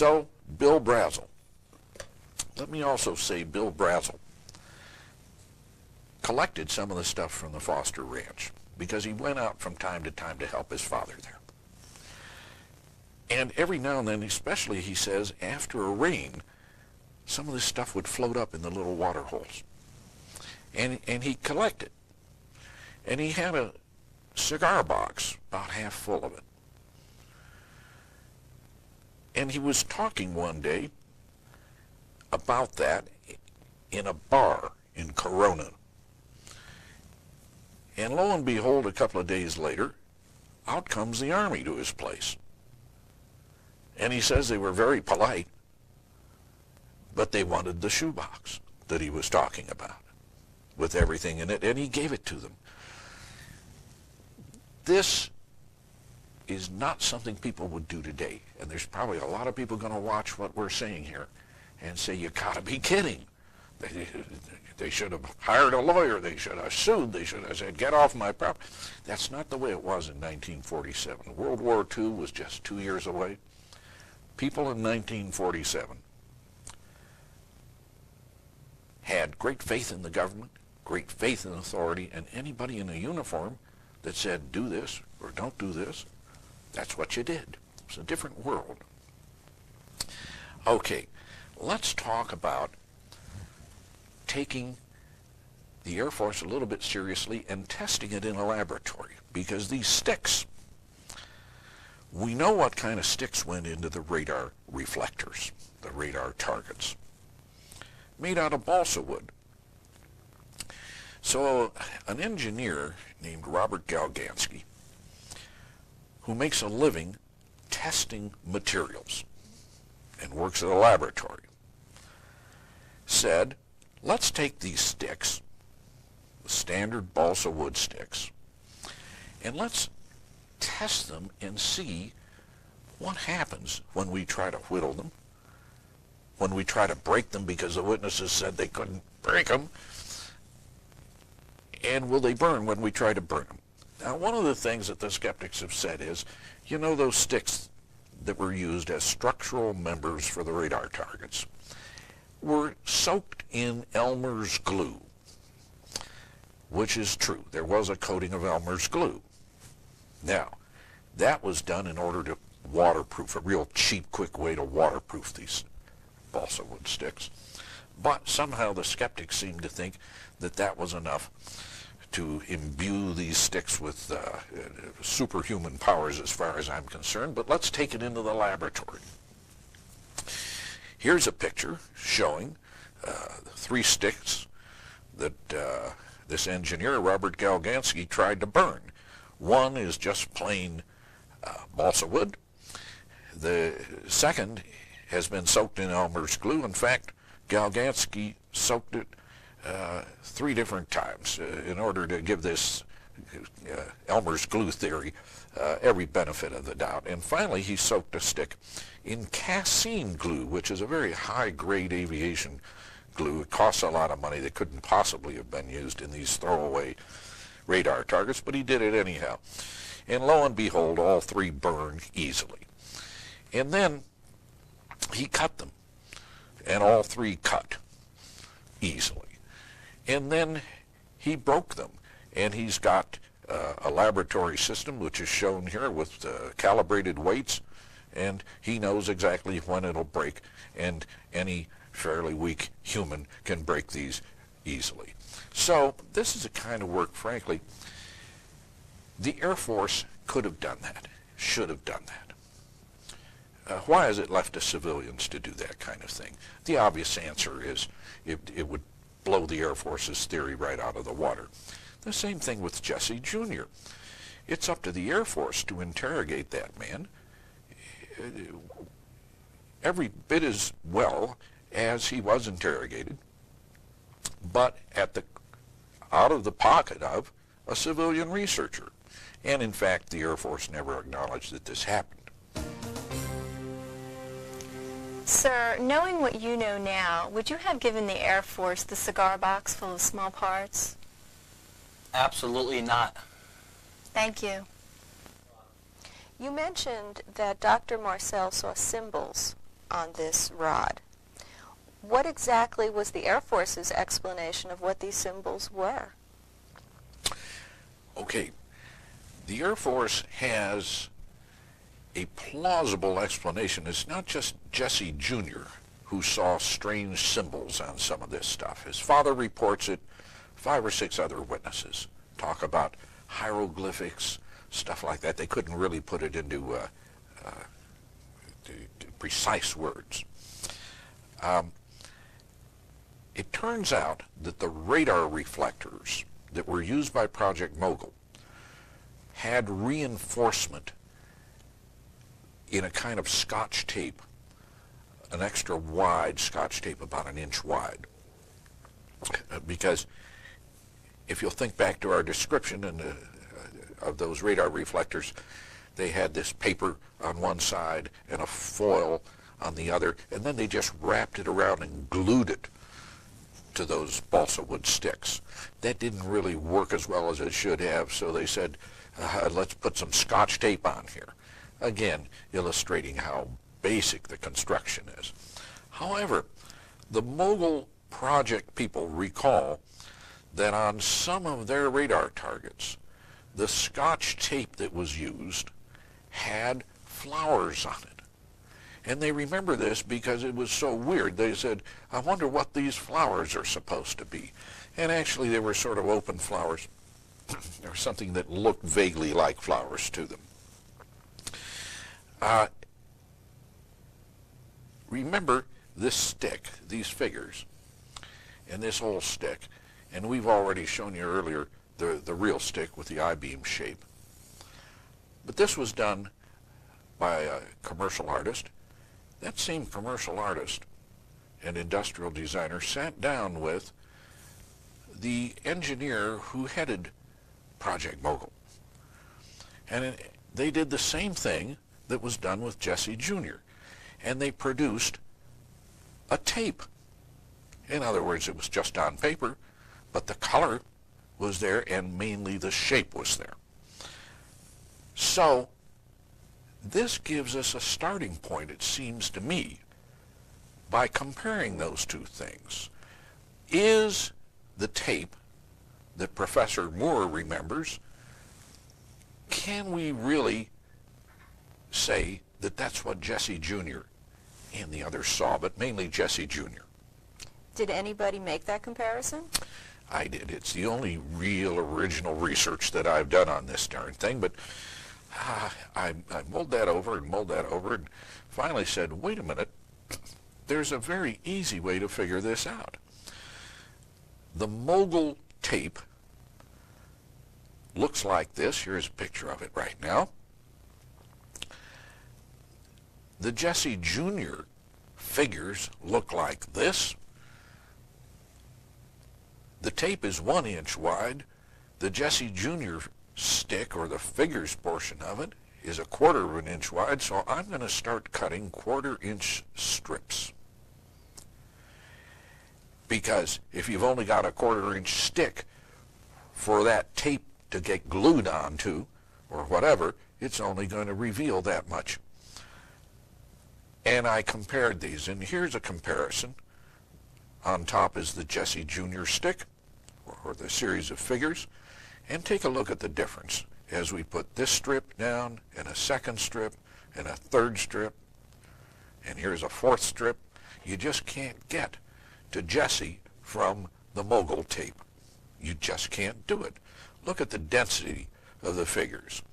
So, Bill Brazel. Let me also say Bill Brazel collected some of the stuff from the Foster Ranch because he went out from time to time to help his father there. And every now and then, especially, he says, after a rain, some of this stuff would float up in the little water holes. And he collected. And he had a cigar box, about half full of it. And he was talking one day about that in a bar in Corona. And lo and behold, a couple of days later, out comes the Army to his place. And he says they were very polite, but they wanted the shoebox that he was talking about with everything in it, and he gave it to them. This is not something people would do today, and there's probably a lot of people going to watch what we're saying here and say, you gotta be kidding. They should have hired a lawyer, they should have sued, they should have said, get off my property. That's not the way it was in 1947. World War II was just 2 years away. People in 1947 had great faith in the government, great faith in authority, and anybody in a uniform that said, do this or don't do this, that's what you did. It's a different world. Okay, let's talk about taking the Air Force a little bit seriously and testing it in a laboratory, because these sticks, we know what kind of sticks went into the radar reflectors, the radar targets, made out of balsa wood. So an engineer named Robert Galgansky, who makes a living testing materials and works at a laboratory, said, let's take these sticks, the standard balsa wood sticks, and let's test them and see what happens when we try to whittle them, when we try to break them because the witnesses said they couldn't break them, and will they burn when we try to burn them. Now, one of the things that the skeptics have said is, you know, those sticks that were used as structural members for the radar targets were soaked in Elmer's glue, which is true. There was a coating of Elmer's glue. Now, that was done in order to waterproof, a real cheap, quick way to waterproof these balsa wood sticks. But somehow the skeptics seem to think that that was enough to imbue these sticks with superhuman powers as far as I'm concerned. But let's take it into the laboratory. Here's a picture showing 3 sticks that this engineer, Robert Galgansky, tried to burn. One is just plain balsa wood. The second has been soaked in Elmer's glue. In fact, Galgansky soaked it 3 different times in order to give this Elmer's glue theory every benefit of the doubt. And finally, he soaked a stick in casein glue, which is a very high-grade aviation glue. It costs a lot of money that couldn't possibly have been used in these throwaway radar targets, but he did it anyhow. And lo and behold, all 3 burn easily. And then he cut them, and all 3 cut easily. And then he broke them, and he's got a laboratory system, which is shown here with calibrated weights, and he knows exactly when it'll break, and any fairly weak human can break these easily. So this is the kind of work, frankly, the Air Force could have done that, should have done that. Why is it left to civilians to do that kind of thing? The obvious answer is it would blow the Air Force's theory right out of the water. The same thing with Jesse Jr. It's up to the Air Force to interrogate that man every bit as well as he was interrogated, but out of the pocket of a civilian researcher. And in fact, the Air Force never acknowledged that this happened. Sir, knowing what you know now, would you have given the Air Force the cigar box full of small parts? Absolutely not. Thank you. You mentioned that Dr. Marcel saw symbols on this rod. What exactly was the Air Force's explanation of what these symbols were? Okay, the Air Force has a plausible explanation. It's not just Jesse Jr. who saw strange symbols on some of this stuff. His father reports it. 5 or 6 other witnesses talk about hieroglyphics, stuff like that. They couldn't really put it into precise words. It turns out that the radar reflectors that were used by Project Mogul had reinforcement in a kind of Scotch tape, an extra wide Scotch tape, about 1 inch wide. Because if you'll think back to our description of those radar reflectors, they had this paper on one side and a foil on the other, and then they just wrapped it around and glued it to those balsa wood sticks. That didn't really work as well as it should have, so they said, let's put some Scotch tape on here. Again, illustrating how basic the construction is. However, the Mogul project people recall that on some of their radar targets, the Scotch tape that was used had flowers on it. And they remember this because it was so weird. They said, I wonder what these flowers are supposed to be. And actually they were sort of open flowers, or something that looked vaguely like flowers to them. Remember this stick, these figures, and this whole stick, and we've already shown you earlier the real stick with the I-beam shape. But this was done by a commercial artist. That same commercial artist and industrial designer sat down with the engineer who headed Project Mogul. And they did the same thing that was done with Jesse Jr. And they produced a tape. In other words, it was just on paper, but the color was there and mainly the shape was there. So this gives us a starting point, it seems to me, by comparing those two things. Is the tape that Professor Moore remembers, can we really say that that's what Jesse Jr. and the others saw, but mainly Jesse Jr.? Did anybody make that comparison? I did. It's the only real original research that I've done on this darn thing, but I mulled that over and finally said, wait a minute, there's a very easy way to figure this out. The Mogul tape looks like this. Here's a picture of it right now. The Jesse Jr. figures look like this. The tape is 1 inch wide. The Jesse Jr. stick, or the figures portion of it, is 1/4 inch wide, so I'm going to start cutting 1/4 inch strips. Because if you've only got a 1/4 inch stick for that tape to get glued onto, or whatever, it's only going to reveal that much. And I compared these, and here's a comparison. On top is the Jesse Jr. stick, or the series of figures, and take a look at the difference as we put this strip down, and a second strip, and a third strip, and here's a 4th strip. You just can't get to Jesse from the Mogul tape. You just can't do it. Look at the density of the figures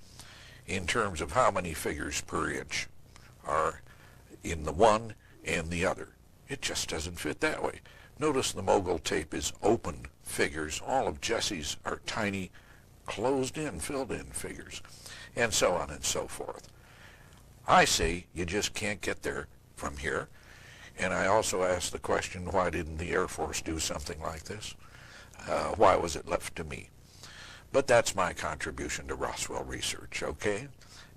in terms of how many figures per inch are in the one and the other. It just doesn't fit that way. Notice the Mogul tape is open figures. All of Jesse's are tiny, closed-in, filled-in figures, and so on and so forth. I say you just can't get there from here. And I also asked the question, why didn't the Air Force do something like this? Why was it left to me? But that's my contribution to Roswell research, okay?